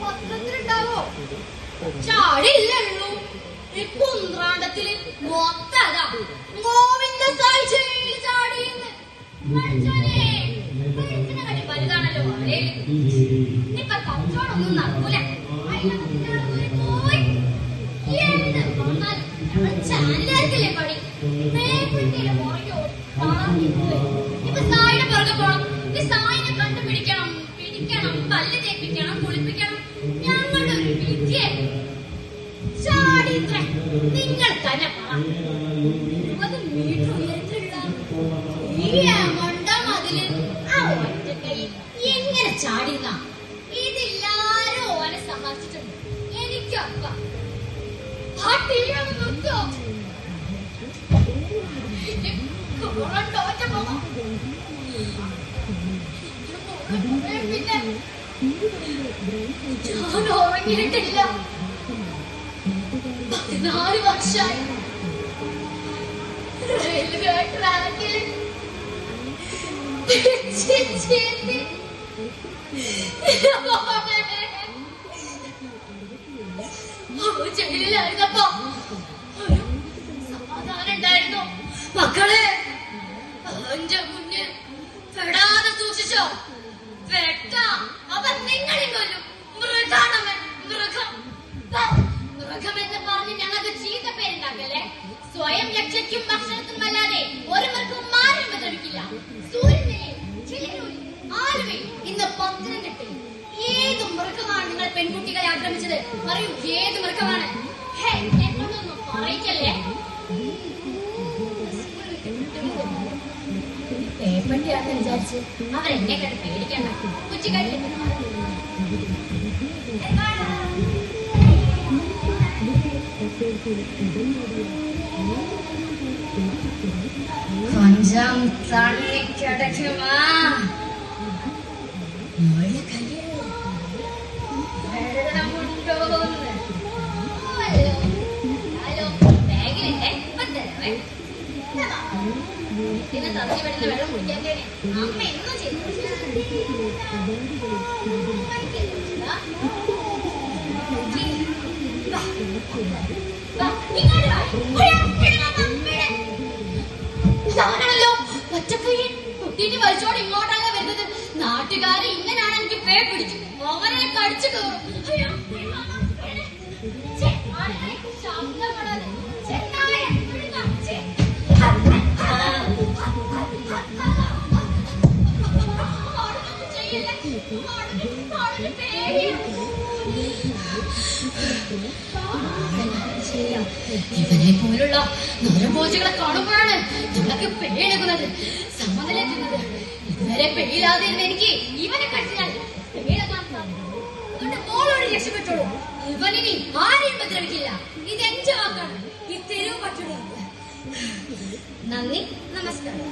പത്രത്തിലുണ്ടാവോ? ചാടില്ലല്ലോ. ഈ കുന്ത്രാണ്ടത്തില് മൊത്തതാ ഗോവിന്ദ സായിച്ചേല് ചാടിയെന്ന്. കട്ടി വലുതാണല്ലോ അവരേല്. ഇപ്പൊ കച്ചവടമൊന്നും നടക്കൂല. ചാനലാർക്കല്ലേ പണി? ഇപ്പൊ സായിനെ പുറകെ പോണം. ഈ സായിനെ കണ്ടുപിടിക്കണം, പിടിക്കണം, പല്ല് തേപ്പിക്കണം, കുളിപ്പിക്കണം. ഞങ്ങളുടെ ഒരു വിദ്യ ചാടിത്ര നിങ്ങൾ തന്നെ പറ. 20 മീറ്റർ ഉയരത്തിലുള്ള ഈ മൊണ്ടമതില് ആ ഒറ്റക്കൈ എങ്ങനെ ചാടിന്ന? ഇതില്ലാരും ഓനെ സഹായിച്ചിട്ടുണ്ട്. എനിക്കപ്പ ആ ടീമൊന്ന് നിർത്തോ? ഒറ്റ പോകാം. പിന്നെ ഞാൻ ഉറങ്ങിയിട്ടില്ല. 14 വർഷമായി റെയിൽവേ ട്രാക്കിൽ ജയിലിലായിരുന്നപ്പോ സമാധാനം ഉണ്ടായിരുന്നു. മക്കളെ എന്റെ മുന്നിൽ പെടാതെ സൂക്ഷിച്ചോ. വെട്ടാം അവൻ നിങ്ങളിൽ കൊല്ലും. മൃഗാണവൻ, മൃഗം. മൃഗമെന്ന് പറഞ്ഞ് ഞങ്ങൾക്ക് ചീത്ത പേരുണ്ടാക്കല്ലേ. സ്വയം രക്ഷയ്ക്കും ഭക്ഷണത്തിനും അല്ലാതെ ഒരു മൃഗവും മാറി ഉപദ്രവിക്കില്ല. സൂര്യനെയും ചിലരൂരിൽ ആലുവയിൽ ഇന്ന് പത്തനംതിട്ടയിൽ ഏത് മൃഗമാണ് നിങ്ങൾ പെൺകുട്ടികളെ ആക്രമിച്ചത്? പറയൂ, ഏത് മൃഗമാണ്? എന്നോടൊന്നും പറയിക്കല്ലേ. പേപ്പട്ടിയാണെന്ന് വിചാരിച്ച് അവരെന്നെ കണ്ട് പേടിക്കണ്ട. കുച്ചിക്കാരി കൊഞ്ചം തള്ളിക്കിടക്കുമാ. വെള്ളമുണ്ടോന്ന് ബാഗിലിട്ടെ പിന്നെ തറച്ചു വിടുന്ന വെള്ളം കുടിക്കാൻ അമ്മ എന്നും ചെയ്തു. ാണല്ലോ ഒറ്റക്കയ്യൻ കുട്ടീനെ വലിച്ചോട് ഇങ്ങോട്ടല്ല വരുന്നത്. നാട്ടുകാരെ ഇങ്ങനാണ് എനിക്ക് പേ പിടിച്ചു. അവനെ കടിച്ചു കയറും. ഇവനെ പോലുള്ള നരഭോജികളെ കാണുമ്പോഴാണ് ഞങ്ങൾക്ക് പേടിക്കുന്നത്, സമനിലെത്തുന്നത്. ഇതുവരെ പേടില്ലാതെ എനിക്ക് ഇവനെ കടിച്ചാൽ പേടിക്കാൻ സാധിക്കും. അതുകൊണ്ട് മോളോട് രക്ഷപ്പെട്ടോളൂ. ഇവനിനി ആരെയും ഉപദ്രവിക്കില്ല. ഇതെന്റെ വാക്കാണ്. ഈ തെരുവ് പറ്റുള്ളൂ. നന്ദി, നമസ്കാരം.